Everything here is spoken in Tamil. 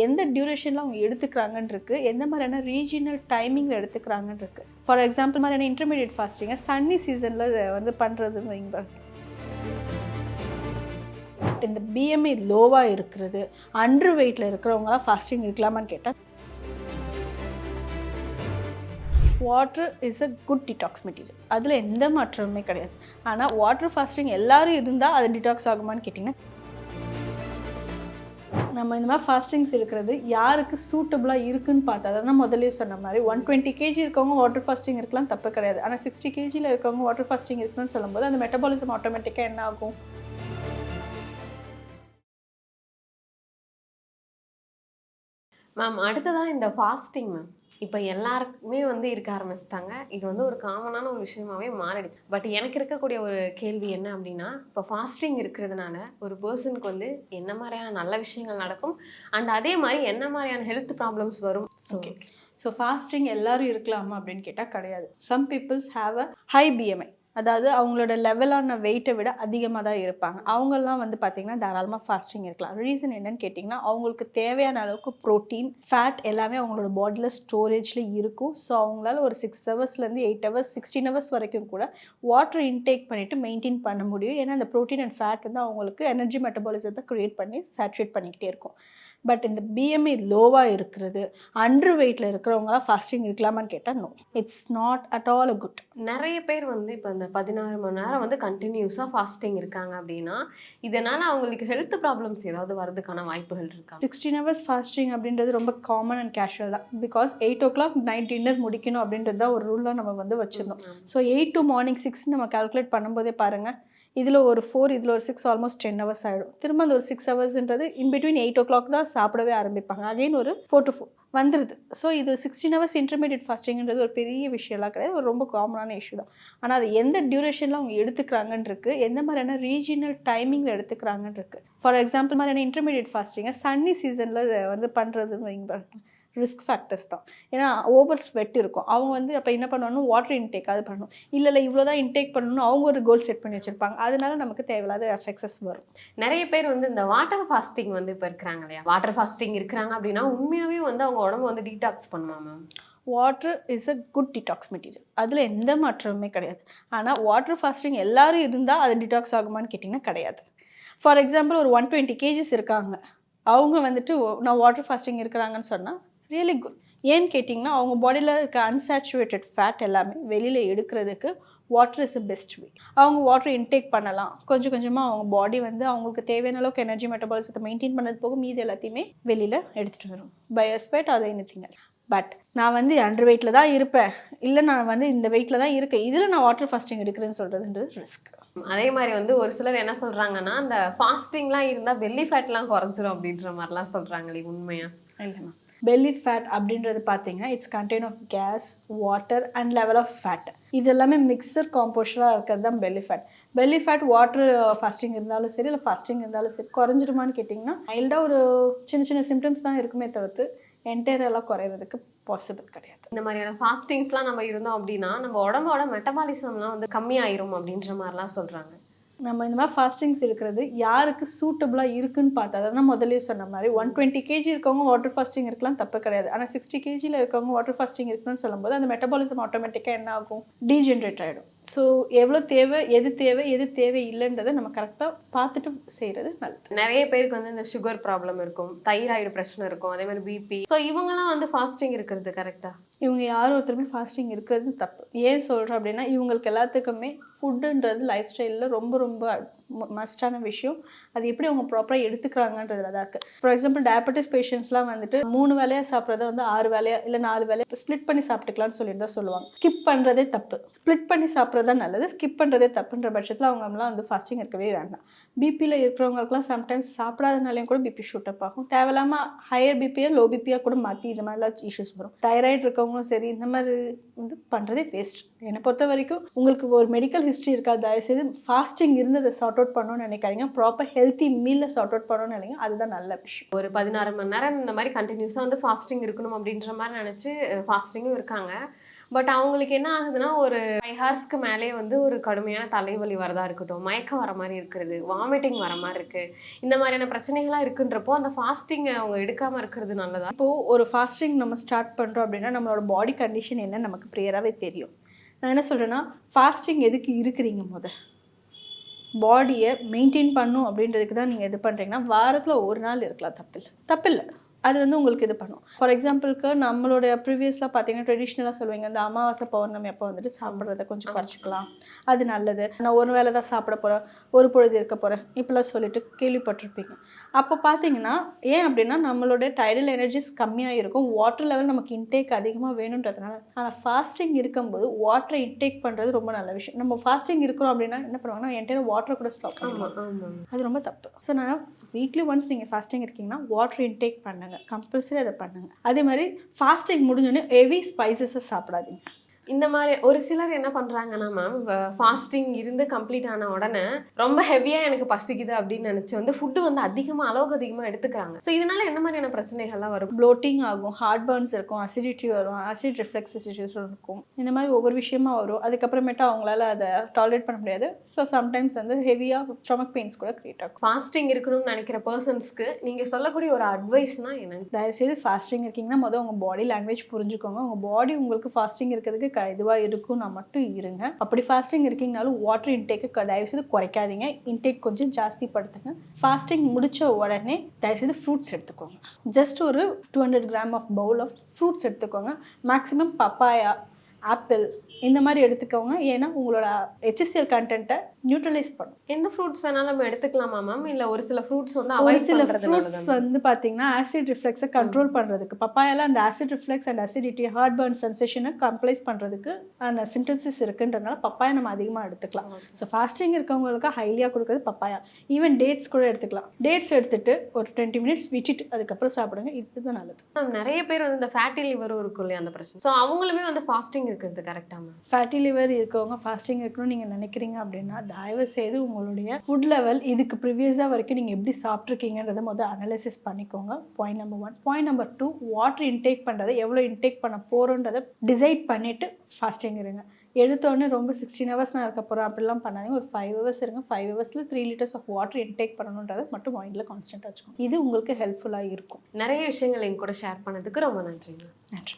எந்த டியூரேஷனில் அவங்க எடுத்துக்கிறாங்கன்னு இருக்கு, எந்த மாதிரியான ரீஜினல் டைமிங்கில் எடுத்துக்கிறாங்கன்னு இருக்கு. ஃபார் எக்ஸாம்பிள் மாதிரியான இன்டர்மீடியட் ஃபாஸ்டிங்கை சன்னி சீசனில் வந்து பண்ணுறதுன்னு வைங்க. இந்த பிஎம்ஐ லோவாக இருக்கிறது, அண்டர் வெயிட்டில் இருக்கிறவங்களாம் ஃபாஸ்டிங் இருக்கலாமான்னு கேட்டால், water is a good detox material, அதில் எந்த மாற்றமுமே கிடையாது. ஆனால் வாட்டர் ஃபாஸ்டிங் எல்லாரும் இருந்தால் அது டிடாக்ஸ் ஆகுமான்னு கேட்டிங்கன்னா, நம்ம இந்த மாதிரி ஃபாஸ்டிங்ஸ் இருக்கிறது யாருக்கு சூட்டபுளாக இருக்குன்னு பார்த்தா, அதான் முதல்ல சொன்ன மாதிரி 120 kg இருக்கவங்க வாட்டர் ஃபாஸ்டிங் இருக்கலாம், தப்பு கிடையாது. ஆனால் 60 kgயில் இருக்கவங்க வாட்டர் ஃபாஸ்டிங் இருக்குன்னு சொல்லும்போது அந்த மெட்டபாலிசம் ஆட்டோமேட்டிக்காக என்ன ஆகும்? மேம் அடுத்ததான் இந்த ஃபாஸ்டிங் மேம் இப்போ எல்லாருக்குமே வந்து இருக்க ஆரம்பிச்சிட்டாங்க. இது வந்து ஒரு காமனான ஒரு விஷயமாவே மாறிடுச்சு. பட் எனக்கு இருக்கக்கூடிய ஒரு கேள்வி என்ன அப்படின்னா, இப்போ ஃபாஸ்டிங் இருக்கிறதுனால ஒரு பர்சனுக்கு வந்து என்ன மாதிரியான நல்ல விஷயங்கள் நடக்கும் அண்ட் அதே மாதிரி என்ன மாதிரியான ஹெல்த் ப்ராப்ளம்ஸ் வரும்? ஓகே, ஸோ ஃபாஸ்டிங் எல்லாரும் இருக்கலாமா அப்படின்னு கேட்டால் கிடையாது. Some peoples have a high BMI, அதாவது அவங்களோட லெவலான வெயிட்டை விட அதிகமாக தான் இருப்பாங்க. அவங்கெல்லாம் வந்து பார்த்திங்கன்னா தாராளமாக ஃபாஸ்டிங் இருக்கலாம். ரீசன் என்னன்னு கேட்டிங்கன்னா, அவங்களுக்கு தேவையான அளவுக்கு ப்ரோட்டீன், ஃபேட் எல்லாமே அவங்களோட பாடியில் ஸ்டோரேஜில் இருக்கும். ஸோ அவங்களால ஒரு 6 ஹவர்ஸ்லேருந்து 8 ஹவர்ஸ் 16 ஹவர்ஸ் வரைக்கும் கூட வாட்டர் இன்டேக் பண்ணிவிட்டு மெயின்டைன் பண்ண முடியும். ஏன்னா அந்த ப்ரோட்டீன் அண்ட் ஃபேட் வந்து அவங்களுக்கு எனர்ஜி மெட்டபாலிசத்தை க்ரியேட் பண்ணி சேச்சுரேட் பண்ணிக்கிட்டே இருக்கும். பட் இந்த பிஎம்ஐ லோவாக இருக்கிறது, அண்டர் வெயிட்டில் இருக்கிறவங்களாம் ஃபாஸ்டிங் இருக்கலாமான்னு கேட்டால் no, it's not at all a good. நிறைய பேர் வந்து இப்போ இந்த 16 மணி நேரம் வந்து கண்டினியூஸாக ஃபாஸ்டிங் இருக்காங்க அப்படின்னா, இதனால் அவங்களுக்கு ஹெல்த் ப்ராப்ளம்ஸ் ஏதாவது வரதுக்கான வாய்ப்புகள் இருக்கா? 16 ஹவர்ஸ் ஃபாஸ்டிங் அப்படின்றது ரொம்ப காமன் அண்ட் கேஷுவல் தான். பிகாஸ் 8 o'clock நைட் டின்னர் முடிக்கணும் அப்படின்றது தான் ஒரு ரூலாக நம்ம வந்து வச்சுருந்தோம். ஸோ 8 to morning 6 நம்ம கால்குலேட் பண்ணும்போதே பாருங்கள், இதில் ஒரு 4, இதில் ஒரு 6, ஆல்மோஸ்ட் 10 ஹவர்ஸ் ஆகிடும். திரும்ப அந்த ஒரு 6 ஹவர்ஸ்ன்றது இன்பிட்வீன் 8 o'clock தான் சாப்பிடவே ஆரம்பிப்பாங்க. அகைன் ஒரு 4 to 4 வந்துடுது. ஸோ இது 16 ஹவர்ஸ் இன்டர்மீடியட் ஃபாஸ்டிங்கிறது ஒரு பெரிய விஷயம்லாம் கிடையாது, ஒரு ரொம்ப காமனான இஷ்யூ தான். ஆனால் அது எந்த டியூரேஷனில் அவங்க எடுத்துக்கிறாங்கன்னு இருக்குது, எந்த மாதிரியான ரீஜினல் டைமிங்கில் எடுத்துக்கிறாங்கன்னு இருக்குது. ஃபார் எக்ஸாம்பிள் மாதிரியான இன்டர்மீடியட் ஃபாஸ்டிங்கை சன்னி சீசனில் வந்து பண்ணுறதுன்னு வைங்க, ரிஸ்க் ஃபேக்டர்ஸ் தான். ஏன்னா ஓவர் ஸ்வெட் இருக்கும். அவங்க வந்து அப்போ என்ன பண்ணுவாங்கன்னா வாட்டர் இன்டேக் அது பண்ணணும். இல்லை இவ்வளோ தான் இன்டேக் பண்ணணும்னு அவங்க ஒரு கோல் செட் பண்ணி வச்சுருப்பாங்க. அதனால நமக்கு தேவையில்லாத எஃபெக்ட்ஸ் வரும். நிறைய பேர் வந்து இந்த வாட்டர் ஃபாஸ்டிங் வந்து இப்போ இருக்கிறாங்க இல்லையா, வாட்டர் ஃபாஸ்டிங் இருக்கிறாங்க அப்படின்னா உண்மையாகவே வந்து அவங்க உடம்பு வந்து டீடாக்ஸ் பண்ணுமா ma'am? Water is a good detox material, அதில் எந்த மாற்றமுமே கிடையாது. ஆனால் வாட்டர் ஃபாஸ்டிங் எல்லாரும் இருந்தால் அது டிடாக்ஸ் ஆகுமான்னு கேட்டிங்கன்னா கிடையாது. ஃபார் எக்ஸாம்பிள் ஒரு 120 kgs இருக்காங்க, அவங்க வந்துட்டு நான் வாட்டர் ஃபாஸ்டிங் இருக்கிறாங்கன்னு சொன்னால் ரியலி குட். ஏன்னு கேட்டிங்கன்னா, அவங்க பாடியில் இருக்க அன்சாச்சுரேட்டட் ஃபேட் எல்லாமே வெளியில் எடுக்கிறதுக்கு water is a best way. அவங்க வாட்டர் இன்டேக் பண்ணலாம். கொஞ்சம் கொஞ்சமாக அவங்க பாடி வந்து அவங்களுக்கு தேவையான அளவுக்கு எனர்ஜி மெட்டபாலிசத்தை மெயின்டைன் பண்ணது போக மீது எல்லாத்தையுமே வெளியில் எடுத்துகிட்டு வரும் by a sweat or anything else. But நான் வந்து அண்டர் வெயிட்டில் தான் இருப்பேன், இல்லை நான் வந்து இந்த வெயிட்டில் தான் இருக்கேன், இதில் நான் வாட்டர் ஃபாஸ்டிங் எடுக்கிறேன்னு சொல்கிறதுன்றது ரிஸ்க். அதே மாதிரி வந்து ஒரு சிலர் என்ன சொல்கிறாங்கன்னா, அந்த ஃபாஸ்டிங்லாம் இருந்தால் பெல்லி ஃபேட்லாம் குறைஞ்சிரும் அப்படின்ற மாதிரிலாம் சொல்கிறாங்களே, உண்மையா? இல்லைம்மா, பெல்லி ஃபேட் அப்படின்றது பார்த்தீங்கன்னா it's contain of gas, water and level of fat. இது எல்லாமே மிக்சர் காம்போஸ்டராக இருக்கிறது தான் belly fat. Belly fat water fasting இருந்தாலும் சரி, இல்லை ஃபாஸ்டிங் இருந்தாலும் சரி குறைஞ்சிருமான்னு கேட்டிங்கன்னா, மைல்டாக ஒரு சின்ன சின்ன சிம்டம்ஸ் தான் இருக்குமே தவிர்த்து என்டையரெல்லாம் குறையிறதுக்கு பாசிபிள் கிடையாது. இந்த மாதிரியான ஃபாஸ்டிங்ஸ்லாம் நம்ம இருந்தோம் அப்படின்னா நம்ம உடம்போட மெட்டபாலிசம்லாம் வந்து கம்மியாயிரும் அப்படின்ற மாதிரிலாம் சொல்கிறாங்க. நம்ம இந்த மாதிரி ஃபாஸ்டிங்ஸ் இருக்கிறது யாருக்கு சூட்டபுளாக இருக்குன்னு பார்த்தா, அதான் முதல்ல சொன்ன மாதிரி 120 kg இருக்கவங்க வாட்டர் ஃபாஸ்டிங் இருக்கலாம், தப்பு கிடையாது. ஆனால் 60 kgயில் இருக்கவங்க வாட்டர் ஃபாஸ்டிங் இருக்குன்னு சொல்லும்போது அந்த மெட்டபாலிசம் ஆட்டோமேட்டிக்காக என்ன ஆகும்? டீஜென்ரேட் ஆகிடும். ஸோ எவ்வளோ தேவை, எது தேவை இல்லைன்றதை நம்ம கரெக்டாக பார்த்துட்டு செய்கிறது நல்லது. நிறைய பேருக்கு வந்து இந்த சுகர் ப்ராப்ளம் இருக்கும், தைராய்டு பிரச்சனை இருக்கும், அதே மாதிரி பிபி. ஸோ இவங்கெல்லாம் வந்து ஃபாஸ்டிங் இருக்கிறது கரெக்டாக? இவங்க யார் ஒருத்தருமே ஃபாஸ்டிங் இருக்கிறது தப்பு. ஏன் சொல்கிறோம் அப்படின்னா, இவங்களுக்கு எல்லாத்துக்குமே ஃபுட்டுன்றது லைஃப் ஸ்டைலில் ரொம்ப ரொம்ப மஸ்டான விஷயம். அது எப்படி அவங்க ப்ராப்பராக எடுத்துக்கிறாங்கன்றதுல தான் இருக்குது. ஃபார் எக்ஸாம்பிள் டயபெட்டிஸ் பேஷண்ட்ஸ்லாம் வந்துட்டு 3 வேலையாக சாப்பிட்றத வந்து 6 வேலையா இல்லை 4 வேலையா ஸ்ப்ளிட் பண்ணி சாப்பிட்டுக்கலாம்னு சொல்லிட்டு தான் சொல்லுவாங்க. ஸ்கிப் பண்ணுறதே தப்பு. ஸ்ப்ளிட் பண்ணி சாப்பிட்றது தான் நல்லது, ஸ்கிப் பண்ணுறதே தப்புன்ற பட்சத்தில் அவங்களாம் வந்து ஃபாஸ்டிங் இருக்கவே வேண்டாம். பிபியில் இருக்கிறவங்களுக்குலாம் சம்டைம்ஸ் சாப்பிடாதனாலையும் கூட பிபி ஷூட் அப் ஆகும். தேவையில்லாமல் ஹையர் பிபியாக லோ பிபியாக கூட மாற்றி இந்த மாதிரிலாம் இஷ்யூஸ் வரும். தைராய்டு இருக்கவங்களும் சரி, இந்த மாதிரி வந்து பண்ணுறதே வேஸ்ட். என்னை பொறுத்த வரைக்கும் உங்களுக்கு ஒரு மெடிக்கல் ஹிஸ்ட்ரி இருக்கா, தயவுசெய்து ஃபாஸ்டிங் இருந்து அதை சார்ட் அவுட் பண்ணணும்னு நினைக்காதீங்க. ப்ராப்பர் ஹெல்த்தி மீலில் சார்ட் அவுட் பண்ணணும்னு நினைங்க, அதுதான் நல்ல விஷயம். ஒரு 16 மணி நேரம் இந்த மாதிரி கண்டினியூஸாக வந்து ஃபாஸ்டிங் இருக்கணும் அப்படின்ற மாதிரி நினச்சி ஃபாஸ்டிங்கும் இருக்காங்க. பட் அவங்களுக்கு என்ன ஆகுதுன்னா ஒரு 5 ஹார்ஸ்க்கு மேலே வந்து ஒரு கடுமையான தலைவலி வரதா இருக்கட்டும், மயக்கம் வர மாதிரி இருக்கிறது, வாமிட்டிங் வர மாதிரி இருக்கு, இந்த மாதிரியான பிரச்சனைகள்லாம் இருக்குன்றப்போ அந்த ஃபாஸ்டிங் அவங்க எடுக்காம இருக்கிறது நல்லதா? இப்போ ஒரு ஃபாஸ்டிங் நம்ம ஸ்டார்ட் பண்ணுறோம் அப்படின்னா நம்மளோட பாடி கண்டிஷன் என்ன நமக்கு ப்ரியராகவே தெரியும். நான் என்ன சொல்கிறேன்னா, ஃபாஸ்டிங் எதுக்கு இருக்கிறீங்க பாடியை மெயின்டைன் பண்ணும் அப்படின்றதுக்கு தான் நீங்கள் இது பண்ணுறீங்கன்னா வாரத்தில் ஒரு நாள் இருக்கலாம், தப்பில்லை. அது வந்து உங்களுக்கு இது பண்ணும். ஃபார் எக்ஸாம்பிளுக்கு நம்மளுடைய ப்ரீவியஸாக பார்த்தீங்கன்னா ட்ரெடிஷ்னலாக சொல்லுவீங்க, இந்த அமாவாசை பௌர்ணமி அப்போ வந்துட்டு சாப்பிட்றத கொஞ்சம் குறைச்சிக்கலாம், அது நல்லது. நான் ஒரு வேளை தான் சாப்பிட போகிறேன், ஒரு பொழுது இருக்க போகிறேன் இப்படிலாம் சொல்லிட்டு கேள்விப்பட்டிருப்பீங்க. அப்போ பார்த்தீங்கன்னா ஏன் அப்படின்னா நம்மளுடைய டைடல் எனர்ஜிஸ் கம்மியாக இருக்கும், வாட்டர் லெவல் நமக்கு இன்டேக் அதிகமாக வேணுன்றதுனால. ஆனால் ஃபாஸ்டிங் இருக்கும்போது வாட்டரை இன்டேக் பண்ணுறது ரொம்ப நல்ல விஷயம். நம்ம ஃபாஸ்டிங் இருக்கிறோம் அப்படின்னா என்ன பண்ணுவாங்கன்னா என்டையர் வாட்டரை கூட ஸ்டாப் பண்ணுவாங்க, அது ரொம்ப தப்பு. ஸோ நான் வீக்லி ஒன்ஸ் நீங்கள் ஃபாஸ்டிங் இருக்கீங்கன்னா வாட்டர் இன்டேக் பண்ணுங்க, கம்பல்சரி அதை பண்ணுங்க. அதே மாதிரி ஃபாஸ்டிங் முடிஞ்சோடனே ஹெவி ஸ்பைசஸை சாப்பிடாதீங்க. இந்த மாதிரி ஒரு சிலர் என்ன பண்றாங்கன்னா மேம், ஃபாஸ்டிங் இருந்து கம்ப்ளீட் ஆன உடனே ரொம்ப ஹெவியா எனக்கு பசிக்குது அப்படின்னு நினைச்சு வந்து ஃபுட்டு வந்து அளவுக்கு அதிகமா எடுத்துக்கிறாங்க. ஸோ இதனால என்ன மாதிரியான பிரச்சனைகள்லாம் வரும்? ப்ளோட்டிங் ஆகும், ஹார்ட் பர்ன்ஸ் இருக்கும், அசிடிட்டி வரும், ஆசிட் ரிஃப்ளெக்ஸ் இஷ்யூஸ் இருக்கும், இந்த மாதிரி ஒவ்வொரு விஷயமா வரும். அதுக்கப்புறமேட்டு அவங்களால அதை டாலரேட் பண்ண முடியாது. ஸோ சம்டைம்ஸ் வந்து ஹெவியாக ஸ்டொமக் பெயின்ஸ் கூட கிரியேட் ஆகும். ஃபாஸ்டிங் இருக்கணும்னு நினைக்கிற பர்சன்ஸ்க்கு நீங்க சொல்லக்கூடிய ஒரு அட்வைஸ்னா என்ன? தயவுசெய்து ஃபாஸ்டிங் இருக்கீங்கன்னா உங்கள் பாடி லாங்குவேஜ் புரிஞ்சுக்கோங்க. உங்கள் பாடி உங்களுக்கு ஃபாஸ்டிங் இருக்கிறதுக்கு இதுவாக இருக்கும்னா மட்டும் இருங்க. அப்படி ஃபாஸ்டிங் இருக்கீங்கனாலும் வாட்டர் இன்டேக்கு தயவுசெய்து குறைக்காதீங்க, இன்டேக் கொஞ்சம் ஜாஸ்தி படுத்துங்க. ஃபாஸ்டிங் முடித்த உடனே தயவுசெய்து ஃப்ரூட்ஸ் எடுத்துக்கோங்க. ஜஸ்ட் ஒரு 200 gram of bowl of fruits எடுத்துக்கோங்க. மேக்ஸிமம் பப்பாயா, ஆப்பிள் இந்த மாதிரி எடுத்துக்கோங்க. ஏன்னா உங்களோட HCl கண்டென்ட்டை நியூட்ரலைஸ் பண்ணும். எந்த ஃப்ரூட்ஸ் வேணாலும் நம்ம எடுத்துக்கலாமா மேம்? இல்லை ஒரு சில ஃப்ரூட்ஸ் வந்து ஒரு அவாய்ட் சில பண்றது ஃப்ரூட்ஸ் நல்லதா? வந்து பார்த்தீங்கன்னா ஆசிட் ரிஃப்ளெக்ஸை கண்ட்ரோல் பண்ணுறதுக்கு, பப்பாயால அந்த acid reflux and acidity, heartburn சென்சேஷனை கம்ப்ளைஸ் பண்ணுறதுக்கு அந்த சிம்டம்ஸஸ் இருக்குன்றதுனால பப்பாயா நம்ம அதிகமாக எடுத்துக்கலாம். ஸோ ஃபாஸ்டிங் இருக்கவங்களுக்கு ஹைலியாக கொடுக்குறது பப்பாயா. ஈவன் டேட்ஸ் கூட எடுத்துக்கலாம். டேட்ஸ் எடுத்துட்டு ஒரு 20 மினிட்ஸ் விட்டுட்டு அதுக்கப்புறம் சாப்பிடுங்க, இதுதான் நல்லது. மேம் நிறைய பேர் வந்து இந்த ஃபேட்டி லிவரும் இருக்கும் இல்லையா அந்த பிரச்சனை, ஸோ அவங்களுமே வந்து ஃபாஸ்டிங் இருக்கிறது கரெக்டா மேம்? ஃபேட்டி லிவர் இருக்கவங்க ஃபாஸ்டிங் இருக்கணும்னு நீங்கள் நினைக்கிறீங்க அப்படின்னா தயவு செய்து உங்களுடைய ஃபுட் லெவல் இதுக்கு ப்ரீவியஸாக வரைக்கும் நீங்கள் எப்படி சாப்பிட்ருக்கீங்கன்றதை அனலைசிஸ் பண்ணிக்கோங்க. Point number 1. Point number 2, water intake பண்ணுறதை எவ்வளோ இன்டேக் பண்ண போகிறோன்றதை டிசைட் பண்ணிவிட்டு ஃபாஸ்டிங் இருங்க. எடுத்தோடனே ரொம்ப 16 ஹவர்ஸ் நான் இருக்க போகிறேன் அப்படிலாம் பண்ணாதீங்க. ஒரு 5 ஹவர்ஸ் இருங்க. 5 ஹவர்ஸில் 3 லிட்டர்ஸ் ஆஃப் வாட்டர் இன்டேக் பண்ணணுன்றதை மட்டும் மைண்டில் கான்ஸ்டன்ட்டாக வச்சுக்கோங்க. இது உங்களுக்கு ஹெல்ப்ஃபுல்லாக இருக்கும். நிறைய விஷயங்கள் எங்க கூட ஷேர் பண்ணதுக்கு ரொம்ப நன்றிங்க. நன்றி.